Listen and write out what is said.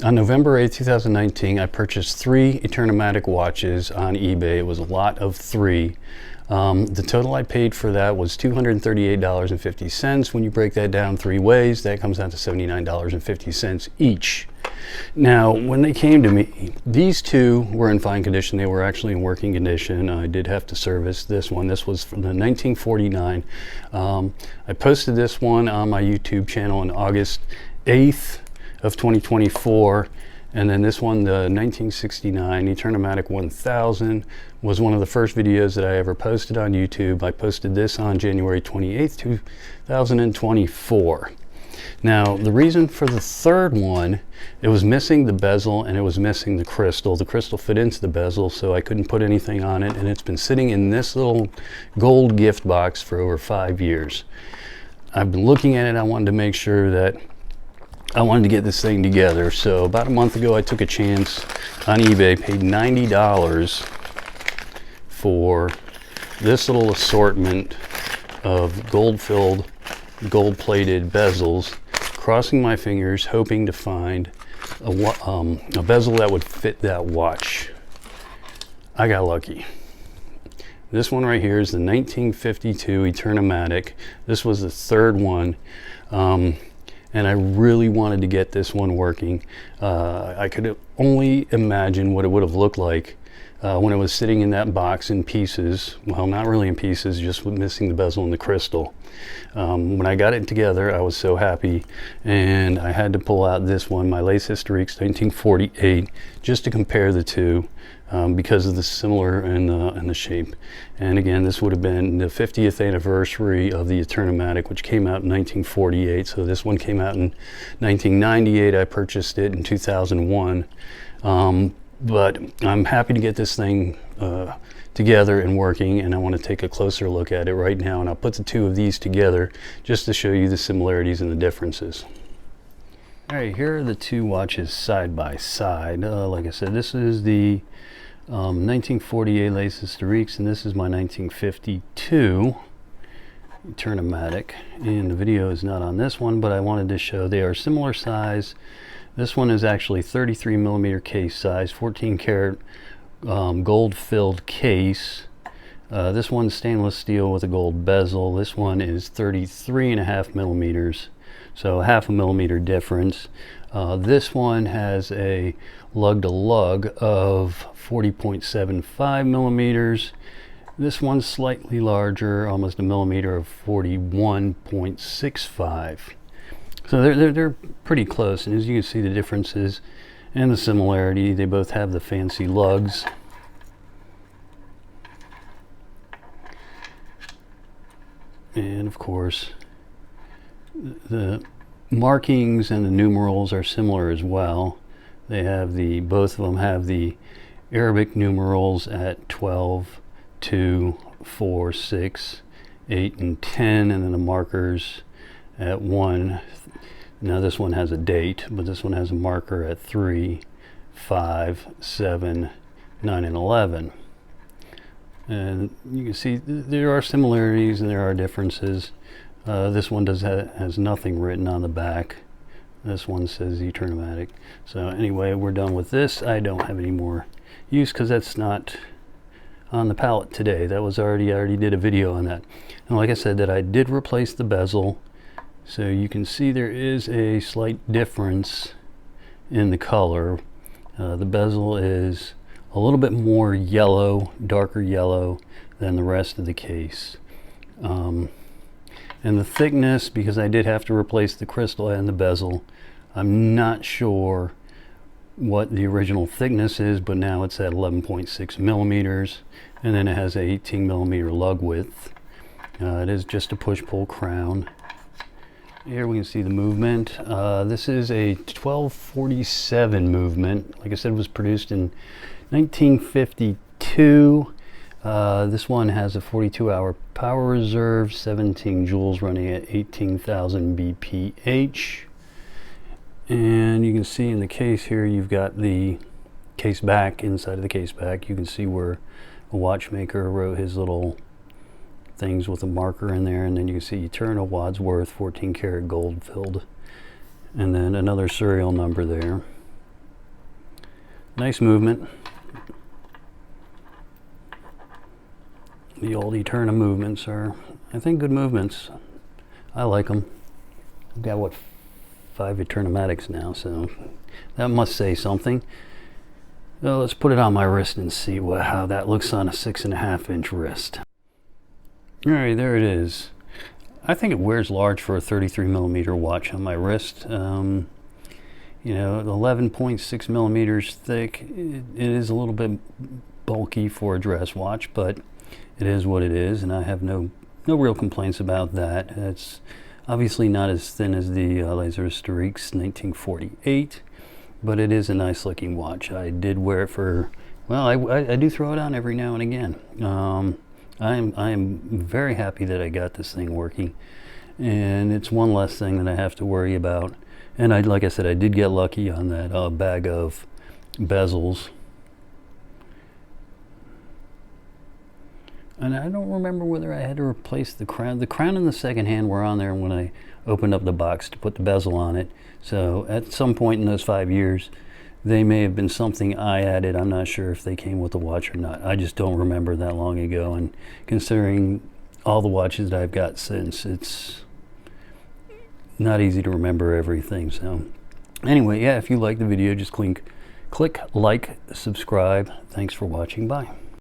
On November 8, 2019, I purchased 3 Eterna-Matic watches on eBay. It was a lot of 3. The total I paid for that was $238.50. When you break that down 3 ways, that comes out to $79.50 each. Now, when they came to me, these 2 were in fine condition. They were actually in working condition. I did have to service this one. This was from the 1949. I posted this one on my YouTube channel on August 8th of 2024, and then this one, the 1969 Eterna-Matic 1000, was one of the first videos that I ever posted on YouTube. I posted this on January 28th, 2024. Now, the reason for the third one, it was missing the bezel and it was missing the crystal. The crystal fit into the bezel, so I couldn't put anything on it, and it's been sitting in this little gold gift box for over 5 years. I've been looking at it. I wanted to make sure that I wanted to get this thing together. So about a month ago, I took a chance on eBay, paid $90 for this little assortment of gold-filled, gold-plated bezels, crossing my fingers, hoping to find a bezel that would fit that watch. I got lucky. This one right here is the 1952 Eterna-Matic. This was the third one. And I really wanted to get this one working. I could only imagine what it would have looked like when it was sitting in that box in pieces. Well, not really in pieces, just missing the bezel and the crystal. When I got it together, I was so happy, and I had to pull out this one, my Lace Historiques 1948, just to compare the 2. Because of the similar in the shape. And again, this would have been the 50th anniversary of the Eterna-Matic, which came out in 1948. So this one came out in 1998. I purchased it in 2001. But I'm happy to get this thing together and working, and I want to take a closer look at it right now. And I'll put the 2 of these together just to show you the similarities and the differences. All right, here are the 2 watches side by side. Like I said, this is the 1948 Lace Historiques, and this is my 1952 Eterna-Matic. And the video is not on this one, but I wanted to show they are similar size. This one is actually 33 millimeter case size, 14 karat gold filled case. This one's stainless steel with a gold bezel. This one is 33.5 millimeters, so half a millimeter difference. This one has a lug-to-lug of 40.75 millimeters. This one's slightly larger, almost a millimeter, of 41.65. So they're pretty close, and as you can see the differences and the similarity, they both have the fancy lugs. And of course, the markings and the numerals are similar as well. They have both of them have the Arabic numerals at 12, 2, 4, 6, 8, and 10, and then the markers at 1. Now this one has a date, but this one has a marker at 3, 5, 7, 9, and 11. And you can see there are similarities and there are differences. This one has nothing written on the back. This one says Eterna-Matic. So anyway, we're done with this. I don't have any more use because that's not on the palette today. That was I already did a video on that. And like I said, that I did replace the bezel. So you can see there is a slight difference in the color. The bezel is a little bit more yellow, darker yellow than the rest of the case. And the thickness, because I did have to replace the crystal and the bezel, I'm not sure what the original thickness is, but now it's at 11.6 millimeters, and then it has a 18 millimeter lug width. It is just a push-pull crown. Here we can see the movement. This is a 1247 movement. Like I said, it was produced in 1952. This one has a 42-hour power reserve, 17 joules, running at 18,000 bph. And you can see in the case here, you've got the case back. Inside of the case back, you can see where a watchmaker wrote his little things with a marker in there, and then you can see Eterna Wadsworth 14 karat gold filled, and then another serial number there. Nice movement. The old Eterna movements are, I think, good movements. I like them. I've got, what, 5 Eterna-Matics now, so that must say something. So let's put it on my wrist and see how that looks on a 6.5-inch wrist. Alright, there it is. I think it wears large for a 33mm watch on my wrist. You know, 11.6 millimeters thick. It is a little bit bulky for a dress watch, but it is what it is, and I have no real complaints about that. It's obviously not as thin as the Laser Asterix 1948, but it is a nice looking watch. I did wear it for, well, I do throw it on every now and again. I am very happy that I got this thing working, and it's one less thing that I have to worry about. And like I said, I did get lucky on that bag of bezels. And I don't remember whether I had to replace the crown. The crown and the second hand were on there when I opened up the box to put the bezel on it. So at some point in those 5 years, they may have been something I added. I'm not sure if they came with the watch or not. I just don't remember that long ago. And considering all the watches that I've got since, it's not easy to remember everything. So anyway, yeah, if you like the video, just click like, subscribe. Thanks for watching. Bye.